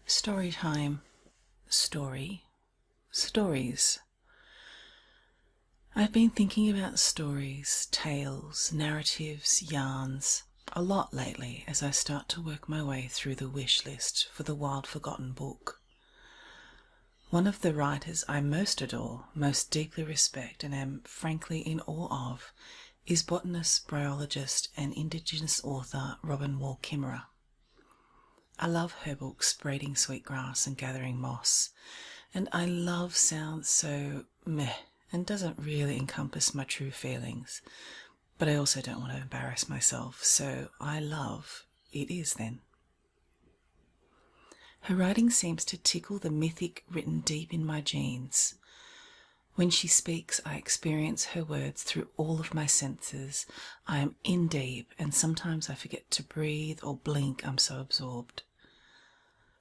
Story time. Stories. I've been thinking about stories, tales, narratives, yarns a lot lately as I start to work my way through the wish list for the Wild Forgotten book. One of the writers I most adore, most deeply respect and am frankly in awe of is botanist, bryologist and Indigenous author Robin Wall Kimmerer. I love her books Braiding Sweetgrass and Gathering Moss, and I love sounds so meh and doesn't really encompass my true feelings, but I also don't want to embarrass myself, so I love it is then. Her writing seems to tickle the mythic written deep in my genes. When she speaks, I experience her words through all of my senses. I am in deep, and sometimes I forget to breathe or blink, I'm so absorbed.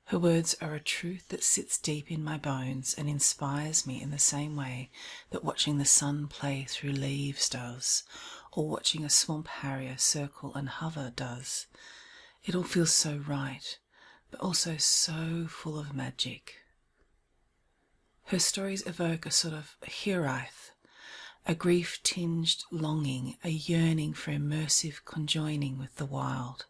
Her words are a truth that sits deep in my bones and inspires me in the same way that watching the sun play through leaves does, or watching a swamp harrier circle and hover does. It all feels so right, but also so full of magic. Her stories evoke a sort of hiraeth, a grief-tinged longing, a yearning for immersive conjoining with the wild.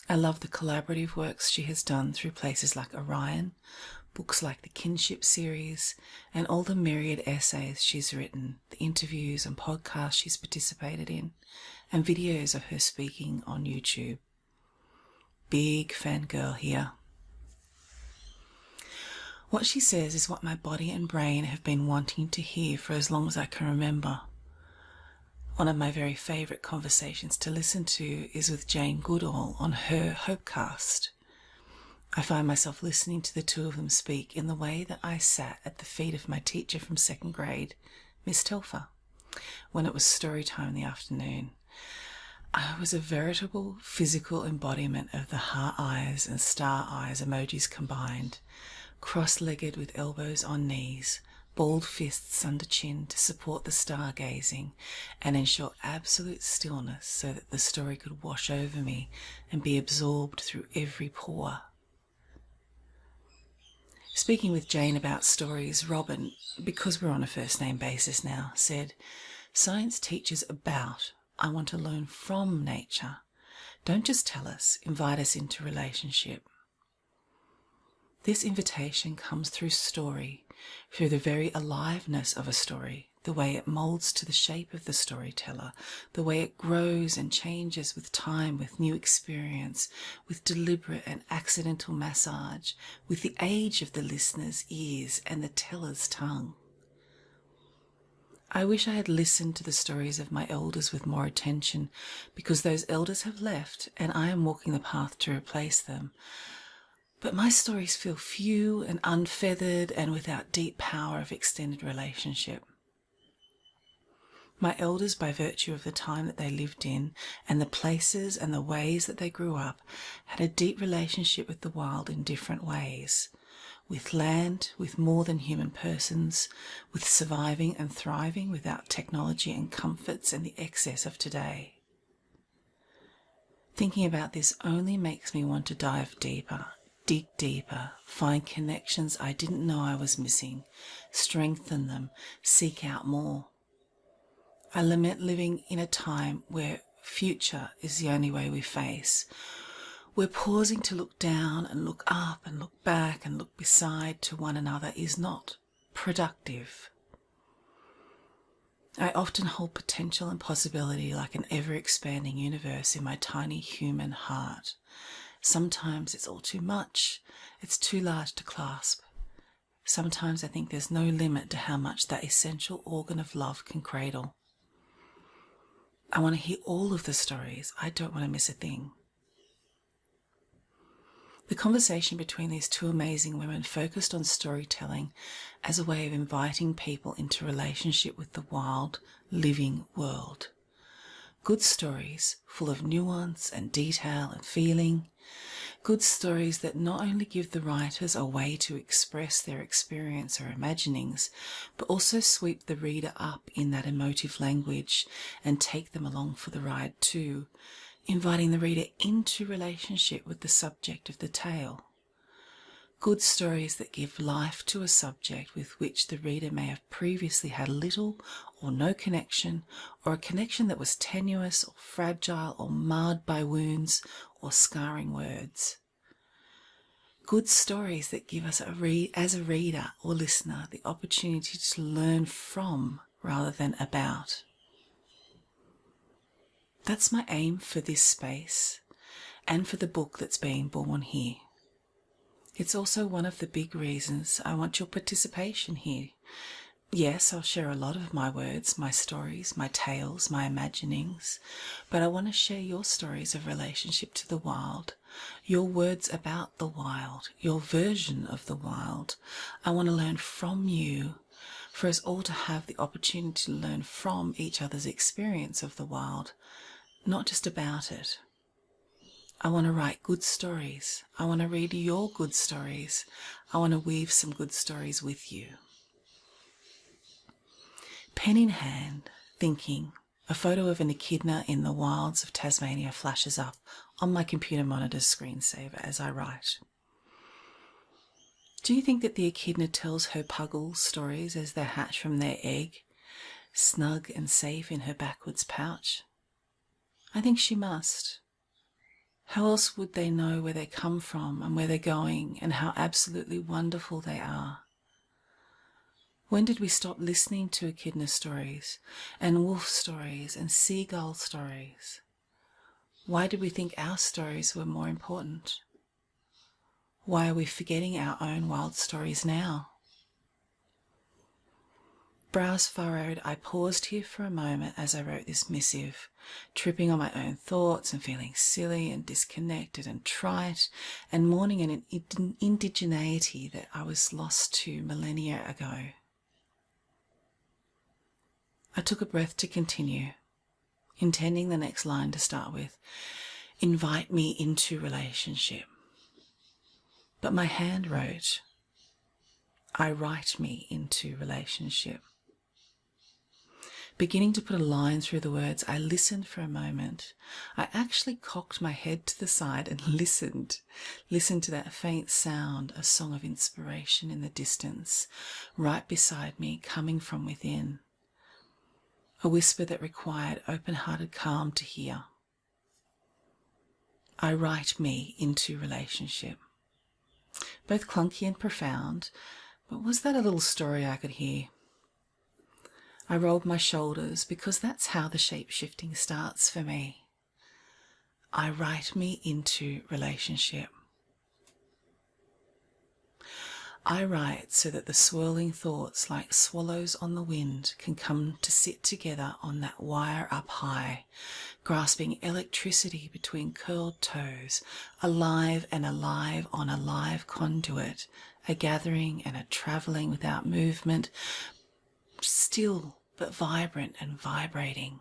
I love the collaborative works she has done through places like Orion, books like the Kinship series, and all the myriad essays she's written, the interviews and podcasts she's participated in, and videos of her speaking on YouTube. Big fangirl here. What she says is what my body and brain have been wanting to hear for as long as I can remember. One of my very favourite conversations to listen to is with Jane Goodall on her Hopecast. I find myself listening to the two of them speak in the way that I sat at the feet of my teacher from second grade, Miss Telfer, when it was story time in the afternoon. I was a veritable physical embodiment of the heart eyes and star eyes emojis combined, cross-legged with elbows on knees, balled fists under chin to support the stargazing and ensure absolute stillness so that the story could wash over me and be absorbed through every pore. Speaking with Jane about stories, Robin, because we're on a first name basis now, said, "Science teaches about. I want to learn from nature. Don't just tell us, invite us into relationship." This invitation comes through story, through the very aliveness of a story, the way it moulds to the shape of the storyteller, the way it grows and changes with time, with new experience, with deliberate and accidental massage, with the age of the listener's ears and the teller's tongue. I wish I had listened to the stories of my elders with more attention, because those elders have left and I am walking the path to replace them. But my stories feel few and unfeathered and without deep power of extended relationship. My elders, by virtue of the time that they lived in and the places and the ways that they grew up, had a deep relationship with the wild in different ways. With land, with more than human persons, with surviving and thriving without technology and comforts and the excess of today. Thinking about this only makes me want to dive deeper. Dig deeper, find connections I didn't know I was missing, strengthen them, seek out more. I lament living in a time where future is the only way we face, where pausing to look down and look up and look back and look beside to one another is not productive. I often hold potential and possibility like an ever-expanding universe in my tiny human heart. Sometimes it's all too much, it's too large to clasp. Sometimes I think there's no limit to how much that essential organ of love can cradle. I want to hear all of the stories, I don't want to miss a thing. The conversation between these two amazing women focused on storytelling as a way of inviting people into relationship with the wild, living world. Good stories, full of nuance and detail and feeling. Good stories that not only give the writers a way to express their experience or imaginings, but also sweep the reader up in that emotive language and take them along for the ride too, inviting the reader into relationship with the subject of the tale. Good stories that give life to a subject with which the reader may have previously had little or no connection, or a connection that was tenuous or fragile or marred by wounds or scarring words. Good stories that give us as a reader or listener the opportunity to learn from rather than about. That's my aim for this space and for the book that's being born here. It's also one of the big reasons I want your participation here. Yes, I'll share a lot of my words, my stories, my tales, my imaginings, but I want to share your stories of relationship to the wild, your words about the wild, your version of the wild. I want to learn from you, for us all to have the opportunity to learn from each other's experience of the wild, not just about it. I want to write good stories. I want to read your good stories. I want to weave some good stories with you. Pen in hand, thinking, a photo of an echidna in the wilds of Tasmania flashes up on my computer monitor's screensaver as I write. Do you think that the echidna tells her puggles stories as they hatch from their egg, snug and safe in her backwards pouch? I think she must. How else would they know where they come from and where they're going and how absolutely wonderful they are? When did we stop listening to echidna stories and wolf stories and seagull stories? Why did we think our stories were more important? Why are we forgetting our own wild stories now? Brows furrowed, I paused here for a moment as I wrote this missive, tripping on my own thoughts and feeling silly and disconnected and trite and mourning an indigeneity that I was lost to millennia ago. I took a breath to continue, intending the next line to start with, invite me into relationship. But my hand wrote, I write me into relationship. Beginning to put a line through the words, I listened for a moment. I actually cocked my head to the side and listened to that faint sound, a song of inspiration in the distance, right beside me, coming from within. A whisper that required open-hearted calm to hear. I write me into relationship. Both clunky and profound, but was that a little story I could hear? I rolled my shoulders because that's how the shape-shifting starts for me. I write me into relationship. I write so that the swirling thoughts like swallows on the wind can come to sit together on that wire up high, grasping electricity between curled toes, alive and alive on a live conduit, a gathering and a travelling without movement, still but vibrant and vibrating.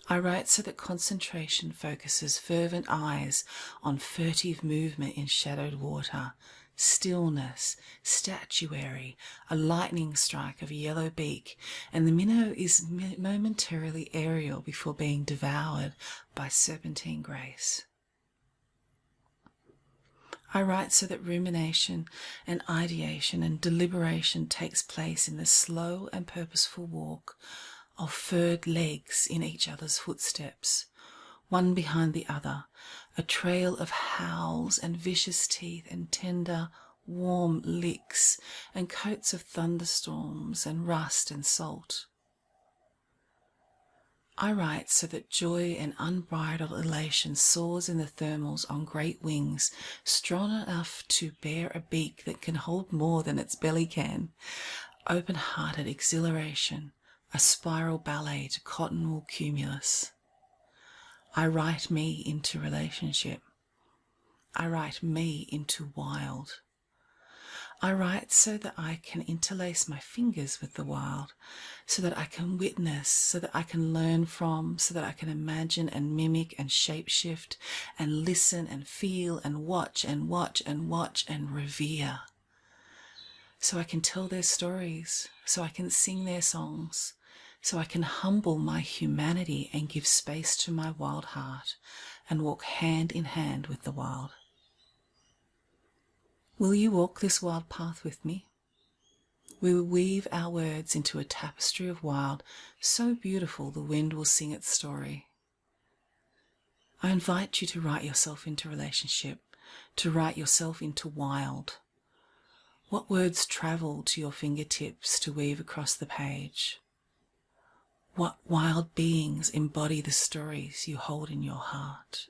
I write so that concentration focuses fervent eyes on furtive movement in shadowed water, stillness, statuary, a lightning strike of a yellow beak, and the minnow is momentarily aerial before being devoured by serpentine grace. I write so that rumination and ideation and deliberation takes place in the slow and purposeful walk of furred legs in each other's footsteps, one behind the other, a trail of howls and vicious teeth and tender, warm licks and coats of thunderstorms and rust and salt. I write so that joy and unbridled elation soars in the thermals on great wings, strong enough to bear a beak that can hold more than its belly can, open-hearted exhilaration, a spiral ballet to cottonwool cumulus. I write me into relationship. I write me into wild. I write so that I can interlace my fingers with the wild, so that I can witness, so that I can learn from, so that I can imagine and mimic and shapeshift and listen and feel and watch and watch and watch and revere. So I can tell their stories, so I can sing their songs, so I can humble my humanity and give space to my wild heart and walk hand in hand with the wild. Will you walk this wild path with me? We will weave our words into a tapestry of wild, so beautiful the wind will sing its story. I invite you to write yourself into relationship, to write yourself into wild. What words travel to your fingertips to weave across the page? What wild beings embody the stories you hold in your heart?